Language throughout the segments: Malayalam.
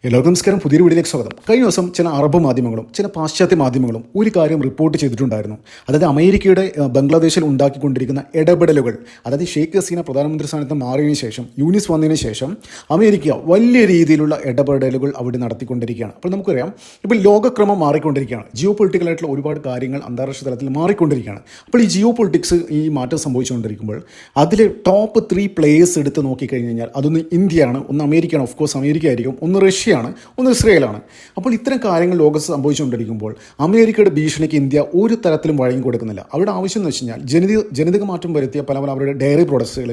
എല്ലാവർക്കും നമസ്കാരം. പുതിയൊരു വീഡിയോയിലേക്ക് സ്വാഗതം. കഴിഞ്ഞ ദിവസം ചില അറബ് മാധ്യമങ്ങളും ചില പാശ്ചാത്യ മാധ്യമങ്ങളും ഒരു കാര്യം റിപ്പോർട്ട് ചെയ്തിട്ടുണ്ടായിരുന്നു. അതായത് അമേരിക്കയുടെ ബംഗ്ലാദേശിൽ ഉണ്ടാക്കിക്കൊണ്ടിരിക്കുന്ന ഇടപെടലുകൾ, അതായത് ഷെയ്ഖ് ഹസീന പ്രധാനമന്ത്രി സ്ഥാനത്ത് മാറിയതിനു ശേഷം, യൂനിസ് വന്നതിന് ശേഷം അമേരിക്ക വലിയ രീതിയിലുള്ള ഇടപെടലുകൾ അവിടെ നടത്തിക്കൊണ്ടിരിക്കുകയാണ്. അപ്പോൾ നമുക്കറിയാം, ഇപ്പോൾ ലോകക്രമം മാറിക്കൊണ്ടിരിക്കുകയാണ്. ജിയോ പൊളിറ്റിക്കലായിട്ടുള്ള ഒരുപാട് കാര്യങ്ങൾ അന്താരാഷ്ട്ര തലത്തിൽ മാറിക്കൊണ്ടിരിക്കുകയാണ്. അപ്പോൾ ഈ ജിയോ പൊളിറ്റിക്സ് ഈ മാറ്റം സംഭവിച്ചുകൊണ്ടിരിക്കുമ്പോൾ അതിൽ ടോപ്പ് 3 പ്ലേയേഴ്സ് എടുത്ത് നോക്കിക്കഴിഞ്ഞ് കഴിഞ്ഞാൽ അതൊന്ന് ഇന്ത്യയാണ്, ഒന്ന് അമേരിക്കയാണ്, ഓഫ് കോഴ്സ് അമേരിക്ക ആയിരിക്കും, ഒന്ന് റഷ്യ ആണ്, ഒന്ന് ഇസ്രയേലാണ്. അപ്പോൾ ഇത്തരം കാര്യങ്ങൾ ലോകത്ത് സംഭവിച്ചുകൊണ്ടിരിക്കുമ്പോൾ അമേരിക്കയുടെ ഭീഷണിക്ക് ഇന്ത്യ ഒരു തരത്തിലും വഴങ്ങി കൊടുക്കുന്നില്ല. അവരുടെ ആവശ്യം എന്ന് വെച്ച് കഴിഞ്ഞാൽ ജനിതക മാറ്റം വരുത്തിയ പല അവരുടെ ഡയറി പ്രോഡക്ട്സുകൾ,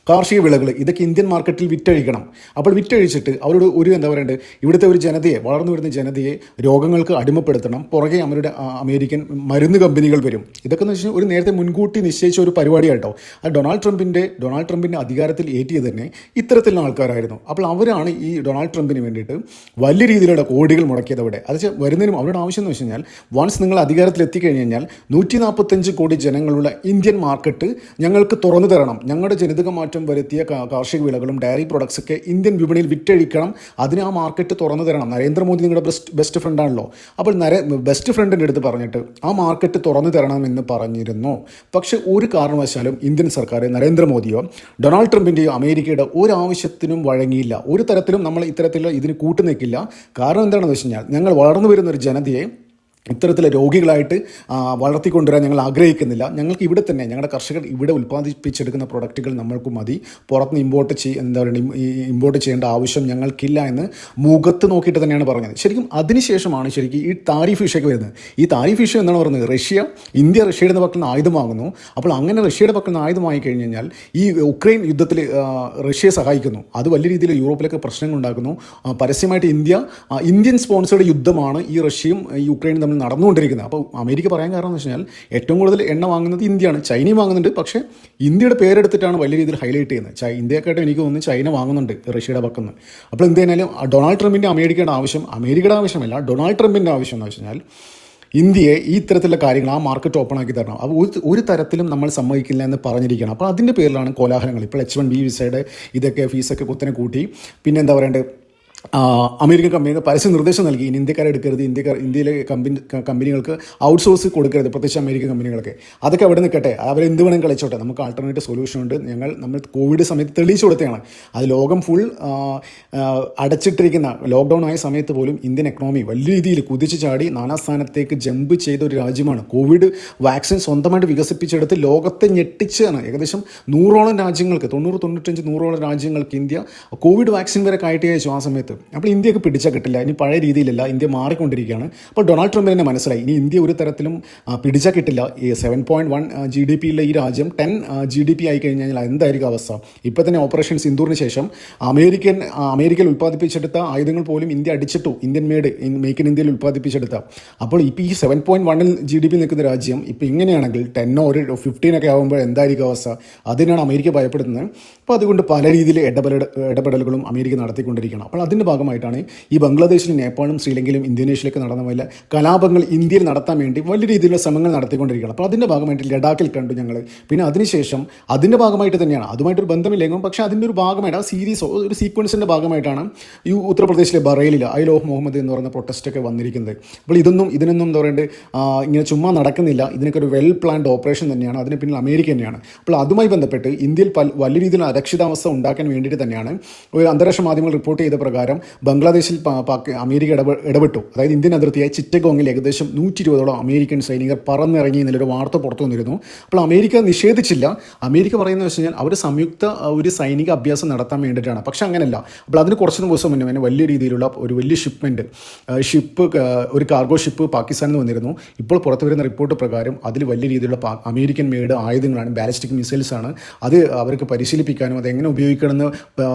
കാർഷിക വിളകൾ, ഇതൊക്കെ ഇന്ത്യൻ മാർക്കറ്റിൽ വിറ്റഴിക്കണം. അപ്പോൾ വിറ്റഴിച്ചിട്ട് അവരോട് എന്താ പറയേണ്ടത്, ഇവിടുത്തെ ഒരു ജനതയെ, വളർന്നു വരുന്ന ജനതയെ രോഗങ്ങൾക്ക് അടിമപ്പെടുത്തണം. പുറകെ അവരുടെ അമേരിക്കൻ മരുന്ന് കമ്പനികൾ വരും. ഇതൊക്കെ എന്ന് വെച്ചാൽ ഒരു നേരത്തെ മുൻകൂട്ടി നിശ്ചയിച്ച ഒരു പരിപാടിയായിട്ടോ. അത് ഡൊണാൾഡ് ട്രംപിൻ്റെ അധികാരത്തിൽ ഏറ്റിയത് തന്നെ ഇത്തരത്തിലുള്ള ആൾക്കാരായിരുന്നു. അപ്പോൾ അവരാണ് ഈ ഡൊണാൾഡ് ട്രംപിന് വേണ്ടിയിട്ട് വലിയ രീതിയിലുള്ള കോടികൾ മുടക്കിയത് അവിടെ. അത് വരുന്നതിനും അവരുടെ ആവശ്യം എന്ന് വെച്ച് കഴിഞ്ഞാൽ, വൺസ് നിങ്ങൾ അധികാരത്തിൽ എത്തിക്കഴിഞ്ഞ് കഴിഞ്ഞാൽ 145 കോടി ജനങ്ങളുള്ള ഇന്ത്യൻ മാർക്കറ്റ് ഞങ്ങൾക്ക് തുറന്നു തരണം. ഞങ്ങളുടെ ജനിതക മാറ്റം വരുത്തിയ കാർഷിക വിളകളും ഡയറി പ്രോഡക്ട്സ് ഒക്കെ ഇന്ത്യൻ വിപണിയിൽ വിറ്റഴിക്കണം. അതിന് ആ മാർക്കറ്റ് തുറന്നു തരണം. നരേന്ദ്രമോദി നിങ്ങളുടെ ബെസ്റ്റ് ഫ്രണ്ടാണല്ലോ. അപ്പോൾ ബെസ്റ്റ് ഫ്രണ്ടിൻ്റെ അടുത്ത് പറഞ്ഞിട്ട് ആ മാർക്കറ്റ് തുറന്നു തരണമെന്ന് പറഞ്ഞിരുന്നു. പക്ഷേ ഒരു കാരണവശാലും ഇന്ത്യൻ സർക്കാർ, നരേന്ദ്രമോദിയോ ഡൊണാൾഡ് ട്രംപിൻ്റെയോ അമേരിക്കയുടെ ഒരു ആവശ്യത്തിനും വഴങ്ങിയില്ല. ഒരു തരത്തിലും നമ്മൾ ഇത്തരത്തിലുള്ള ഇതിന് കൂട്ടുനിൽക്കില്ല. കാരണം എന്താണെന്ന് വെച്ച് കഴിഞ്ഞാൽ, ഞങ്ങൾ വളർന്നു വരുന്ന ഒരു ജനതയെ ഇത്തരത്തിലെ രോഗികളായിട്ട് വളർത്തിക്കൊണ്ടുവരാൻ ഞങ്ങൾ ആഗ്രഹിക്കുന്നില്ല. ഞങ്ങൾക്ക് ഇവിടെ തന്നെ ഞങ്ങളുടെ കർഷകർ ഇവിടെ ഉൽപ്പാദിപ്പിച്ചെടുക്കുന്ന പ്രൊഡക്റ്റുകൾ നമ്മൾക്ക് മതി. പുറത്തുനിന്ന് ഇമ്പോർട്ട് ചെയ്യേണ്ട ആവശ്യം ഞങ്ങൾക്കില്ല എന്ന് മുഖത്ത് നോക്കിയിട്ട് തന്നെയാണ് പറഞ്ഞത്. ശരിക്കും അതിനുശേഷമാണ് ഈ താരിഫ് ഇഷ്യക്ക് വരുന്നത്. ഈ താരിഫ് ഇഷ്യൂ എന്നാണ് പറയുന്നത്, ഇന്ത്യ റഷ്യയുടെ പക്കൽ നിന്ന് ആയുധം വാങ്ങുന്നു. അപ്പോൾ അങ്ങനെ റഷ്യയുടെ പക്കൽ നിന്ന് ആയുധം വാങ്ങിക്കഴിഞ്ഞ് കഴിഞ്ഞാൽ ഈ ഉക്രൈൻ യുദ്ധത്തിൽ റഷ്യയെ സഹായിക്കുന്നു. അത് വലിയ രീതിയിൽ യൂറോപ്പിലൊക്കെ പ്രശ്നങ്ങൾ ഉണ്ടാക്കുന്നു. പരസ്യമായിട്ട് ഇന്ത്യൻ സ്പോൺസേഡ് യുദ്ധമാണ് ഈ റഷ്യയും ഈ ഉക്രൈനും തമ്മിൽ നടന്നുകൊണ്ടിരിക്കുന്നത്. അപ്പോൾ അമേരിക്ക പറയാൻ കാരണം എന്ന് വെച്ച് കഴിഞ്ഞാൽ, ഏറ്റവും കൂടുതൽ എണ്ണ വാങ്ങുന്നത് ഇന്ത്യയാണ്. ചൈനയും വാങ്ങുന്നുണ്ട്. പക്ഷേ ഇന്ത്യയുടെ പേരെടുത്തിട്ടാണ് വലിയ രീതിയിൽ ഹൈലൈറ്റ് ചെയ്യുന്നത്. ഇന്ത്യക്കായിട്ട് എനിക്ക് തോന്നുന്നു ചൈന വാങ്ങുന്നുണ്ട് റഷ്യയുടെ പക്കൽ നിന്ന്. അപ്പോൾ എന്തായാലും ഡൊണാൾഡ് ട്രംപിൻ്റെ അമേരിക്കയുടെ ആവശ്യമല്ല, ഡൊണാൾഡ് ട്രംപിൻ്റെ ആവശ്യം എന്ന് വെച്ച് കഴിഞ്ഞാൽ, ഇന്ത്യയെ ഈ ഇത്തരത്തിലുള്ള കാര്യങ്ങൾ, ആ മാർക്കറ്റ് ഓപ്പൺ ആക്കി തരണം. അപ്പോൾ ഒരു തരത്തിലും നമ്മൾ സമ്മതിക്കില്ല എന്ന് പറഞ്ഞിരിക്കണം. അപ്പോൾ അതിൻ്റെ പേരിലാണ് കോലാഹലങ്ങൾ. ഇപ്പോൾ H1B വിസയുടെ ഇതൊക്കെ ഫീസൊക്കെ കുത്തനെ കൂട്ടി. പിന്നെ എന്താ പറയേണ്ടത്, അമേരിക്കൻ കമ്പനികൾ പരസ്യ നിർദ്ദേശം നൽകി, ഇനി ഇന്ത്യക്കാരെ എടുക്കരുത്, ഇന്ത്യയിലെ കമ്പനികൾക്ക് ഔട്ട്സോഴ്സ് കൊടുക്കരുത്, പ്രത്യേകിച്ച് അമേരിക്കൻ കമ്പനികളൊക്കെ. അതൊക്കെ അവിടെ നിൽക്കട്ടെ, അവരെന്ത് വേണം കളിച്ചോട്ടെ, നമുക്ക് ആൾട്ടർനേറ്റീവ് സൊല്യൂഷൻ ഉണ്ട്. നമ്മൾ കോവിഡ് സമയത്ത് തെളിയിച്ചു കൊടുത്തതാണ്. അത് ലോകം ഫുൾ അടച്ചിട്ടിരിക്കുന്ന ലോക്ക്ഡൗൺ ആയ സമയത്ത് പോലും ഇന്ത്യൻ എക്കണോമി വലിയ രീതിയിൽ കുതിച്ചു ചാടി 4ാം സ്ഥാനത്തേക്ക് ജമ്പ് ചെയ്ത ഒരു രാജ്യമാണ്. കോവിഡ് വാക്സിൻ സ്വന്തമായിട്ട് വികസിപ്പിച്ചെടുത്ത് ലോകത്തെ ഞെട്ടിച്ചാണ്. ഏകദേശം 100ഓളം രാജ്യങ്ങൾക്ക്, 100-100 രാജ്യങ്ങൾക്ക് ഇന്ത്യ കോവിഡ് വാക്സിൻ വരെ കയറ്റി അയച്ചു ആ സമയത്ത്. അപ്പോൾ ഇന്ത്യക്ക് പിടിച്ചാൽ കിട്ടില്ല. ഇനി പഴയ രീതിയിലല്ല, ഇന്ത്യ മാറിക്കൊണ്ടിരിക്കുകയാണ്. അപ്പോൾ ഡൊണാൾഡ് ട്രംപിന് തന്നെ മനസ്സിലായി, ഇനി ഇന്ത്യ ഒരു തരത്തിലും പിടിച്ചാൽ കിട്ടില്ല. ഈ 7.1 GDP ഉള്ള ഈ രാജ്യം 10 GDP ആയി കഴിഞ്ഞാൽ എന്തായിരിക്കും അവസ്ഥ? ഇപ്പോൾ തന്നെ ഓപ്പറേഷൻ സിന്ദൂറിന് ശേഷം അമേരിക്കയിൽ ഉൽപ്പാദിപ്പിച്ചെടുത്ത ആയുധങ്ങൾ പോലും ഇന്ത്യ അടിച്ചിട്ടു. ഇന്ത്യൻ മേക്ക് ഇൻ ഇന്ത്യയിൽ ഉൽപ്പാദിപ്പിച്ചെടുത്ത. അപ്പോൾ ഇപ്പോൾ ഈ 7.1 GDP നിൽക്കുന്ന രാജ്യം ഇപ്പോൾ ഇങ്ങനെയാണെങ്കിൽ 10 or 15 ആകുമ്പോൾ എന്തായിരിക്കും അവസ്ഥ? അതിനാണ് അമേരിക്ക ഭയപ്പെടുന്നത്. അപ്പോൾ അതുകൊണ്ട് പല രീതിയിൽ ഇടപെടലുകളും അമേരിക്ക നടത്തിക്കൊണ്ടിരിക്കണം. അപ്പോൾ അതിൻ്റെ ഭാഗമായിട്ടാണ് ഈ ബംഗ്ലാദേശിലും നേപ്പാളും ശ്രീലങ്കയിലും ഇന്തോനേഷ്യയിലൊക്കെ നടന്ന വലിയ കലാപങ്ങൾ ഇന്ത്യയിൽ നടത്താൻ വേണ്ടി വലിയ രീതിയിലുള്ള ശ്രമങ്ങൾ നടത്തിക്കൊണ്ടിരിക്കണം. അപ്പോൾ അതിൻ്റെ ഭാഗമായിട്ട് ലഡാക്കിൽ കണ്ടു ഞങ്ങൾ. പിന്നെ അതിനുശേഷം അതിൻ്റെ ഭാഗമായിട്ട് തന്നെയാണ്, അതുമായിട്ടൊരു ബന്ധമില്ലെങ്കിലും പക്ഷേ അതിൻ്റെ ഒരു ഭാഗമായിട്ട്, ആ ഒരു സീക്വൻസിൻ്റെ ഭാഗമായിട്ടാണ് ഈ ഉത്തർപ്രദേശിലെ ബറേലിൽ ഐൽ ഓഫ് മുഹമ്മദ് എന്ന് പറയുന്ന പ്രൊട്ടസ്റ്റൊക്കെ വന്നിരിക്കുന്നത്. അപ്പോൾ ഇതിനൊന്നും എന്താ പറയേണ്ടത്, ഇങ്ങനെ ചുമ്മാ നടക്കുന്നില്ല. ഇതിനൊക്കെ ഒരു വെൽ പ്ലാൻഡ് ഓപ്പറേഷൻ തന്നെയാണ്. അതിന് പിന്നിൽ അമേരിക്ക തന്നെയാണ്. അപ്പോൾ അതുമായി ബന്ധപ്പെട്ട് ഇന്ത്യയിൽ വലിയ രീതിയിലുള്ള അരക്ഷിതാവസ്ഥ ഉണ്ടാക്കാൻ വേണ്ടിയിട്ട് തന്നെയാണ് ഒരു അന്താരാഷ്ട്ര മാധ്യമങ്ങൾ റിപ്പോർട്ട് ചെയ്ത പ്രകാരം ബംഗ്ലാദേശിൽ അമേരിക്ക ഇടപെട്ടു. അതായത് ഇന്ത്യൻ അതിർത്തിയായ ചിറ്റഗോങ്ങിൽ ഏകദേശം 120ഓളം അമേരിക്കൻ സൈനികർ പറന്നിറങ്ങി എന്നുള്ളൊരു വാർത്ത പുറത്തു വന്നിരുന്നു. അപ്പോൾ അമേരിക്ക നിഷേധിച്ചില്ല. അമേരിക്ക പറയുന്നത് വെച്ച് കഴിഞ്ഞാൽ അവർ സംയുക്ത ഒരു സൈനിക അഭ്യാസം നടത്താൻ വേണ്ടിയിട്ടാണ്. പക്ഷേ അങ്ങനെയല്ല. അപ്പോൾ അതിന് കുറച്ച് ദിവസം മുന്നേ വലിയ രീതിയിലുള്ള ഒരു വലിയ ഒരു കാർഗോ ഷിപ്പ് പാകിസ്ഥാനിൽ നിന്ന് വന്നിരുന്നു. ഇപ്പോൾ പുറത്തു വരുന്ന റിപ്പോർട്ട് പ്രകാരം അതിൽ വലിയ രീതിയിലുള്ള അമേരിക്കൻ മെയ്ഡ് ആയുധങ്ങളാണ്, ബാലിസ്റ്റിക് മിസൈൽസാണ്. അത് അവർക്ക് പരിശീലിപ്പിക്കാനും അതെങ്ങനെ ഉപയോഗിക്കണമെന്ന്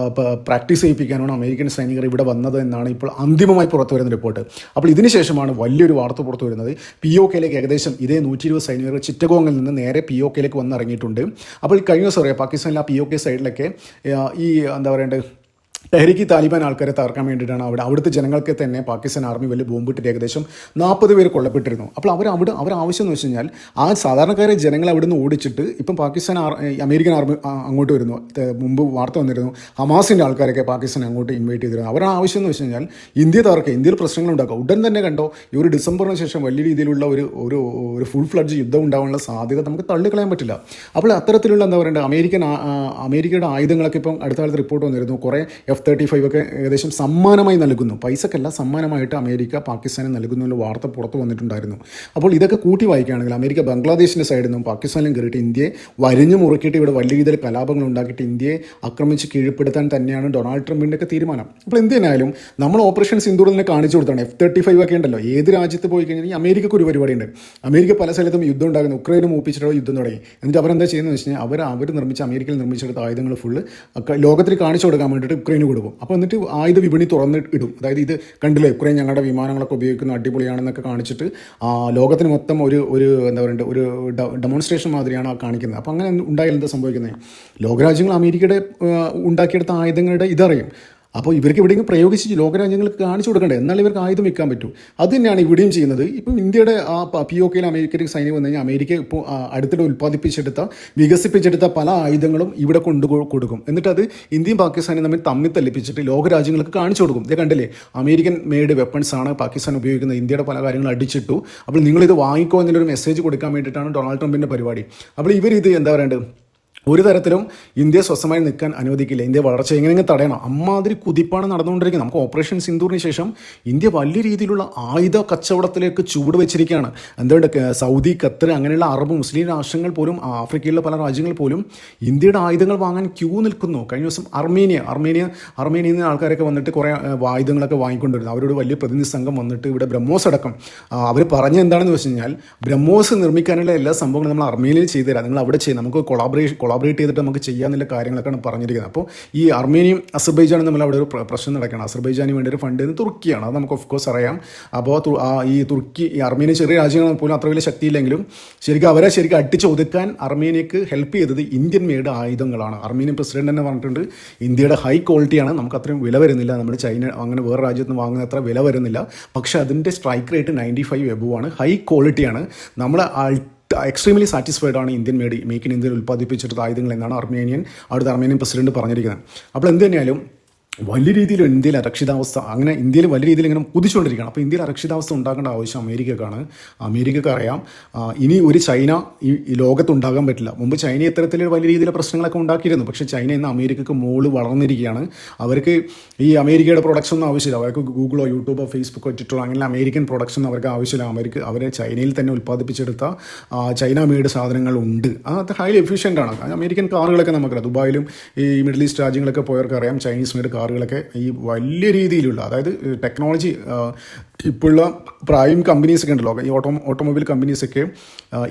പ്രാക്ടീസ് ചെയ്യിപ്പിക്കാനാണ് അമേരിക്കൻ സൈനികർ ഇവിടെ വന്നത് എന്നാണ് ഇപ്പോൾ അന്തിമമായി പുറത്തു വരുന്ന റിപ്പോർട്ട്. അപ്പോൾ ഇതിനുശേഷമാണ് വലിയൊരു വാർത്ത പുറത്തു വരുന്നത്. POKയിലേക്ക് ഏകദേശം ഇതേ 120 സൈനികർ ചിറ്റഗോങ്ങിൽ നിന്ന് നേരെ POKയിലേക്ക് വന്നിറങ്ങിയിട്ടുണ്ട്. അപ്പോൾ കഴിഞ്ഞ ദിവസം പറയാം, പാകിസ്ഥാനിലെ ആ POK സൈഡിലൊക്കെ ഈ എന്താ പറയേണ്ടത്, ടെഹ്രീക്ക് താലിബാൻ ആൾക്കാരെ തകർക്കാൻ വേണ്ടിയിട്ടാണ് അവിടുത്തെ ജനങ്ങൾക്ക് തന്നെ പാകിസ്ഥാൻ ആർമി വലിയ ബോംബിട്ടിട്ട് ഏകദേശം 40 പേര് കൊല്ലപ്പെട്ടിരുന്നു. അപ്പോൾ അവർ ആവശ്യം എന്ന് വെച്ച് കഴിഞ്ഞാൽ ആ സാധാരണക്കാരെ ജനങ്ങളെ അവിടെ നിന്ന് ഓടിച്ചിട്ട് ഇപ്പം അമേരിക്കൻ ആർമി അങ്ങോട്ട് വരുന്നു. മുമ്പ് വാർത്ത വന്നിരുന്നു ഹമാസിൻ്റെ ആൾക്കാരൊക്കെ പാകിസ്ഥാൻ അങ്ങോട്ട് ഇൻവൈറ്റ് ചെയ്തിരുന്നു. അവരുടെ ആവശ്യം എന്ന് വെച്ച് കഴിഞ്ഞാൽ ഇന്ത്യ തകർക്കുക, ഇന്ത്യയിൽ പ്രശ്നങ്ങൾ ഉണ്ടാക്കുക. ഉടൻ തന്നെ കണ്ടോ ഈ ഒരു ഡിസംബറിന് ശേഷം വലിയ രീതിയിലുള്ള ഒരു ഫുൾ ഫ്ലഡ്ജ് യുദ്ധം ഉണ്ടാകാനുള്ള സാധ്യത നമുക്ക് തള്ളിക്കളയാൻ പറ്റില്ല. അപ്പോൾ അത്തരത്തിലുള്ള എന്താ പറയേണ്ടത് അമേരിക്കയുടെ ആയുധങ്ങളൊക്കെ ഇപ്പം അടുത്ത കാലത്ത് റിപ്പോർട്ട് വന്നിരുന്നു. കുറേ F-35 ഒക്കെ ഏകദേശം സമ്മാനമായി നൽകുന്നു, പൈസക്കല്ല സമ്മാനമായിട്ട് അമേരിക്ക പാകിസ്ഥാന് നൽകുന്നുള്ള വാർത്ത പുറത്ത് വന്നിട്ടുണ്ടായിരുന്നു. അപ്പോൾ ഇതൊക്കെ കൂട്ടി വായിക്കുകയാണെങ്കിൽ അമേരിക്ക ബംഗ്ലാദേശിൻ്റെ സൈഡിൽ നിന്നും പാകിസ്ഥാനിലും കയറിയിട്ട് ഇന്ത്യയെ വരിഞ്ഞു മുറുക്കിയിട്ട് ഇവിടെ വലിയ രീതിയിൽ കലാപങ്ങൾ ഉണ്ടാക്കിയിട്ട് ഇന്ത്യയെ ആക്രമിച്ച് കീഴ്പ്പെടുത്താൻ തന്നെയാണ് ഡൊണാൾഡ് ട്രംപിൻ്റെ ഒക്കെ തീരുമാനം. അപ്പോൾ എന്തിനായാലും നമ്മൾ ഓപ്പറേഷൻ സിന്ദൂർ തന്നെ കാണിച്ചു കൊടുത്താണ്. F-35 ഒക്കെ ഉണ്ടല്ലോ, ഏത് രാജ്യത്ത് പോയി കഴിഞ്ഞാൽ ഈ അമേരിക്കക്ക് ഒരു പരിപാടിയുണ്ട്. അമേരിക്ക പല സ്ഥലത്തും യുദ്ധം ഉണ്ടാകുന്നു, ഉക്രൈനും മൂപ്പിച്ചിട്ടുള്ള യുദ്ധം തുടങ്ങി. എന്നിട്ട് അവരെന്താ ചെയ്യുന്നത് വെച്ച് കഴിഞ്ഞാൽ അമേരിക്കയിൽ നിർമ്മിച്ചെടുത്ത ആയുധങ്ങൾ ഫുള്ള് ലോകത്തിൽ കാണിച്ചു കൊടുക്കാൻ വേണ്ടിയിട്ട് ഉക്രൈന് കൊടുക്കും. അപ്പോൾ എന്നിട്ട് ആയുധ വിപണി തുറന്നിടും. അതായത് ഇത് കണ്ടില്ലേ, ഉക്രൈൻ ഞങ്ങളുടെ വിമാനങ്ങളൊക്കെ ഉപയോഗിക്കുന്ന അടിപൊളിയാണെന്നൊക്കെ കാണിച്ചിട്ട് ലോകത്തിന് മൊത്തം ഒരു എന്താ പറയുക ഒരു ഡെമോൺസ്ട്രേഷൻ മാതിരിയാണ് കാണിക്കുന്നത്. അപ്പോൾ അങ്ങനെ ഉണ്ടായാൽ എന്താ സംഭവിക്കുന്നത്? ലോകരാജ്യങ്ങൾ അമേരിക്കയുടെ ഉണ്ടാക്കിയെടുത്ത ആയുധങ്ങളുടെ ഇതറിയും. അപ്പോൾ ഇവർക്ക് എവിടെയെങ്കിലും പ്രയോഗിച്ച് ലോകരാജ്യങ്ങൾക്ക് കാണിച്ചു കൊടുക്കണ്ടേ, എന്നാൽ ഇവർക്ക് ആയുധം വെക്കാൻ പറ്റൂ. അത് തന്നെയാണ് ഇവിടെയും ചെയ്യുന്നത്. ഇപ്പം ഇന്ത്യയുടെ POKയിൽ അമേരിക്കൻ സൈന്യം വന്നു കഴിഞ്ഞാൽ അമേരിക്ക ഇപ്പോൾ അടുത്തിടെ വികസിപ്പിച്ചെടുത്ത പല ആയുധങ്ങളും ഇവിടെ കൊടുക്കും. എന്നിട്ട് അത് ഇന്ത്യയും പാകിസ്ഥാനും തമ്മിൽ തല്ലിപ്പിച്ചിട്ട് ലോകരാജ്യങ്ങൾക്ക് കാണിച്ചു കൊടുക്കും. ഇത് കണ്ടില്ലേ, അമേരിക്കൻ മെയ്ഡ് വെപ്പൺസ് ആണ് പാകിസ്ഥാൻ ഉപയോഗിക്കുന്നത്, ഇന്ത്യയുടെ പല കാര്യങ്ങളും അടിച്ചിട്ടു, അപ്പോൾ നിങ്ങളിത് വാങ്ങിക്കോ എന്നൊരു മെസ്സേജ് കൊടുക്കാൻ വേണ്ടിയിട്ടാണ് ഡൊണാൾഡ് ട്രംപിൻ്റെ പരിപാടി. അപ്പോൾ ഇവരിത് എന്താ പറയേണ്ടത്, ഒരു തരത്തിലും ഇന്ത്യ സ്വസ്ഥമായി നിൽക്കാൻ അനുവദിക്കില്ല. ഇന്ത്യ വളർച്ച എങ്ങനെയെങ്കിലും തടയണം. അമ്മാതിരി കുതിപ്പാണ് നടന്നുകൊണ്ടിരിക്കുന്നത്. നമുക്ക് ഓപ്പറേഷൻ സിന്ദൂറിന് ശേഷം ഇന്ത്യ വലിയ രീതിയിലുള്ള ആയുധ കച്ചവടത്തിലേക്ക് ചുവട് വെച്ചിരിക്കുകയാണ്. എന്തുകൊണ്ട് സൗദി, ഖത്തർ അങ്ങനെയുള്ള അറബ് മുസ്ലിം രാഷ്ട്രങ്ങൾ പോലും, ആഫ്രിക്കയിലെ പല രാജ്യങ്ങൾ പോലും ഇന്ത്യയുടെ ആയുധങ്ങൾ വാങ്ങാൻ ക്യൂ നിൽക്കുന്നു. കഴിഞ്ഞ ദിവസം അർമേനിയയിൽ നിന്ന് ആൾക്കാരൊക്കെ വന്നിട്ട് കുറേ ആയുധങ്ങളൊക്കെ വാങ്ങിക്കൊണ്ടിരുന്നു. അവരോട് വലിയ പ്രതിനിധി സംഘം വന്നിട്ട് ഇവിടെ ബ്രഹ്മോസ് അടക്കം അവർ പറഞ്ഞ എന്താണെന്ന് വെച്ച് കഴിഞ്ഞാൽ, ബ്രഹ്മോസ് നിർമ്മിക്കാനുള്ള എല്ലാ സംഭവങ്ങളും നമ്മൾ അർമേനിയയിൽ ചെയ്തു തരാം, നിങ്ങൾ അവിടെ ചെയ്യും, നമുക്ക് കൊളാബറേറ്റ് ചെയ്തിട്ട് നമുക്ക് ചെയ്യാനുള്ള കാര്യങ്ങളൊക്കെയാണ് പറഞ്ഞിരിക്കുന്നത്. അപ്പോൾ ഈ അർമേനിയും അസർബൈജാനും തമ്മിൽ അവിടെ ഒരു പ്രശ്നം നടക്കുകയാണ്. അസർബൈജാന് വേണ്ടി ഒരു ഫണ്ട് തുർക്കിയാണ്, അത് നമുക്ക് ഓഫ് കോഴ്സ് അറിയാം. അപ്പോൾ ഈ അർമേനിയ ചെറിയ രാജ്യങ്ങൾ പോലും അത്ര വലിയ ശക്തിയില്ലെങ്കിലും അവരെ അടിച്ച് ഒതുക്കാൻ അർമേനിയക്ക് ഹെൽപ്പ് ചെയ്തത് ഇന്ത്യൻ മെയ്ഡ് ആയുധങ്ങളാണ്. അർമേനിയൻ പ്രസിഡന്റ് തന്നെ പറഞ്ഞിട്ടുണ്ട് ഇന്ത്യയുടെ ഹൈ ക്വാളിറ്റിയാണ്, നമുക്ക് അത്രയും വില വരുന്നില്ല, നമ്മൾ ചൈന അങ്ങനെ വേറെ രാജ്യത്ത് നിന്ന് വാങ്ങുന്ന അത്ര വില വരുന്നില്ല, പക്ഷേ അതിൻ്റെ സ്ട്രൈക്ക് റേറ്റ് 95 എബോവ് ആണ്, ഹൈ ക്വാളിറ്റിയാണ്. നമ്മൾ എക്സ്ട്രീംലി സാറ്റിസ്ഫൈഡ് ആണ് ഇന്ത്യൻ മേക്ക് ഇൻ ഇന്ത്യയിൽ ഉൽപ്പാദിപ്പിച്ചെടുത്ത ആയുധങ്ങൾ എന്നാണ് അവിടുത്തെ അർമേനിയൻ പ്രസിഡന്റ് പറഞ്ഞിരിക്കുന്നത്. അപ്പോൾ എന്ത് തന്നെയാലും വലിയ രീതിയിൽ ഇന്ത്യയിൽ അരക്ഷിതാവസ്ഥ ഇന്ത്യയിൽ വലിയ രീതിയിൽ ഇങ്ങനെ കുതിച്ചുകൊണ്ടിരിക്കുകയാണ്. അപ്പോൾ ഇന്ത്യയിൽ അരക്ഷിതാവസ്ഥ ഉണ്ടാക്കേണ്ട ആവശ്യം അമേരിക്കക്കാണ്. അമേരിക്കക്ക് അറിയാം ഇനി ഒരു ചൈന ഈ ലോകത്ത് ഉണ്ടാകാൻ പറ്റില്ല. മുമ്പ് ചൈന ഇത്തരത്തിൽ വലിയ രീതിയിലെ പ്രശ്നങ്ങളൊക്കെ ഉണ്ടാക്കിയിരുന്നു, പക്ഷേ ചൈന ഇന്ന് അമേരിക്കക്ക് വളർന്നിരിക്കുകയാണ്. അവർക്ക് ഈ അമേരിക്കയുടെ പ്രൊഡക്ഷൻ ഒന്നും ആവശ്യമില്ല. അവർക്ക് ഗൂഗിളോ യൂട്യൂബോ ഫേസ്ബുക്കോ ട്വിറ്ററോ അങ്ങനെ അമേരിക്കൻ പ്രൊഡക്ഷൻ അവർക്ക് ആവശ്യമില്ല. അവരെ ചൈനയിൽ തന്നെ ഉൽപ്പാദിപ്പിച്ചെടുത്ത ചൈന മെയ്ഡ് സാധനങ്ങളുണ്ട്. അത് ഹൈലി എഫിഷ്യൻ്റ് ആണ്. അമേരിക്കൻ കാറുകളൊക്കെ നമുക്കറിയാം, ദുബായിലും ഈ മിഡിൽ ഈസ്റ്റ് രാജ്യങ്ങളൊക്കെ പോയവർക്ക് അറിയാം, ചൈനീസ് മെയ്ഡ് കാറുകളൊക്കെ ഈ വലിയ രീതിയിലുള്ള, അതായത് ടെക്നോളജി ഇപ്പോഴുള്ള പ്രൈം കമ്പനീസൊക്കെ ഉണ്ടല്ലോ, ഈ ഓട്ടോമൊബൈൽ കമ്പനീസൊക്കെ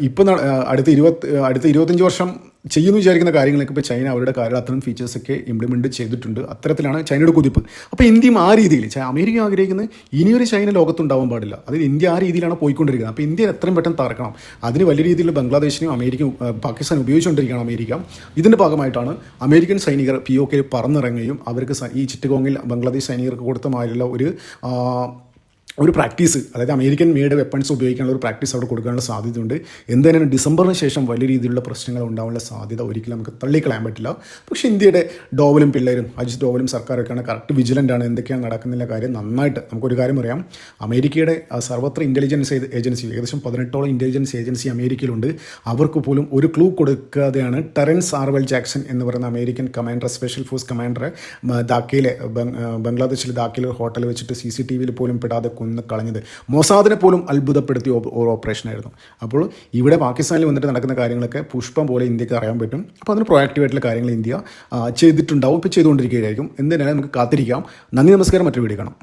ഇപ്പോൾ അടുത്ത 25 വർഷം ചെയ്യുന്നു വിചാരിക്കുന്ന കാര്യങ്ങളൊക്കെ ഇപ്പോൾ ചൈന അവരുടെ കാര്യം അത്തരം ഫീച്ചേഴ്സൊക്കെ ഇംപ്ലിമെൻറ്റ് ചെയ്തിട്ടുണ്ട്. അത്തരത്തിലാണ് ചൈനയുടെ കുതിപ്പ്. അപ്പോൾ ഇന്ത്യയും ആ രീതിയിൽ അമേരിക്ക ആഗ്രഹിക്കുന്നത് ഇനിയൊരു ചൈന ലോകത്തുണ്ടാവാൻ പാടില്ല. അതിൽ ഇന്ത്യ ആ രീതിയിലാണ് പോയിക്കൊണ്ടിരിക്കുന്നത്. അപ്പോൾ ഇന്ത്യ എത്രയും പെട്ടെന്ന് തറക്കണം. അതിന് വലിയ രീതിയിൽ ബംഗ്ലാദേശിനെയും പാകിസ്ഥാൻ ഉപയോഗിച്ചുകൊണ്ടിരിക്കുകയാണ് അമേരിക്ക. ഇതിൻ്റെ ഭാഗമായിട്ടാണ് അമേരിക്കൻ സൈനികർ POKയിൽ പറന്നിറങ്ങുകയും അവർക്ക് ഈ ചിറ്റഗോങ്ങിൽ ബംഗ്ലാദേശ് സൈനികർക്ക് കൊടുത്ത മാതിരിയുള്ള ഒരു പ്രാക്ടീസ്, അതായത് അമേരിക്കൻ മെയ്ഡ് വെപ്പൺസ് ഉപയോഗിക്കാനുള്ള ഒരു പ്രാക്ടീസ് അവിടെ കൊടുക്കാനുള്ള സാധ്യതയുണ്ട്. എന്തായാലും ഡിസംബറിന് ശേഷം വലിയ രീതിയിലുള്ള പ്രശ്നങ്ങൾ ഉണ്ടാകാനുള്ള സാധ്യത ഒരിക്കലും നമുക്ക് തള്ളിക്കളയാൻ പറ്റില്ല. പക്ഷേ ഇന്ത്യയുടെ ഡോവലും പിള്ളേരും അജിത് ഡോവലും സർക്കാരൊക്കെയാണ് കറക്റ്റ് വിജിലൻ്റ് ആണ്. എന്തൊക്കെയാണ് നടക്കുന്നില്ല കാര്യം നന്നായിട്ട് നമുക്കൊരു കാര്യം അറിയാം. അമേരിക്കയുടെ സർവത്ര ഇൻ്റലിജൻസ് ഏജൻസി, ഏകദേശം 18ഓളം ഇൻ്റലിജൻസ് ഏജൻസി അമേരിക്കയിലുണ്ട്. അവർക്ക് പോലും ഒരു ക്ലൂ കൊടുക്കാതെയാണ് ടെറൻസ് ആർവെൽ ജാക്സൺ എന്ന് പറയുന്ന അമേരിക്കൻ കമാൻഡർ, സ്പെഷ്യൽ ഫോഴ്സ് കമാൻഡറെ ബംഗ്ലാദേശിലെ ധാക്കയിലെ ഹോട്ടൽ വെച്ചിട്ട് CCTVയിൽ പോലും പെടാതെ കളഞ്ഞത്. മൊസാദിനെ പോലും അത്ഭുതപ്പെടുത്തിയ ഒരു ഓപ്പറേഷനായിരുന്നു. അപ്പോൾ ഇവിടെ പാകിസ്ഥാനിൽ വന്നിട്ട് നടക്കുന്ന കാര്യങ്ങളൊക്കെ പുഷ്പം പോലെ ഇന്ത്യക്ക് അറിയാൻ പറ്റും. അപ്പോൾ അതിന് പ്രൊയാക്റ്റീവായിട്ടുള്ള കാര്യങ്ങൾ ഇന്ത്യ ചെയ്തിട്ടുണ്ടാവും, ഇപ്പോൾ ചെയ്തുകൊണ്ടിരിക്കുകയായിരിക്കും. എന്തിനാലും നമുക്ക് കാത്തിരിക്കാം. നന്ദി, നമസ്കാരം. മറ്റൊരു വീഡിയോ കാണാം.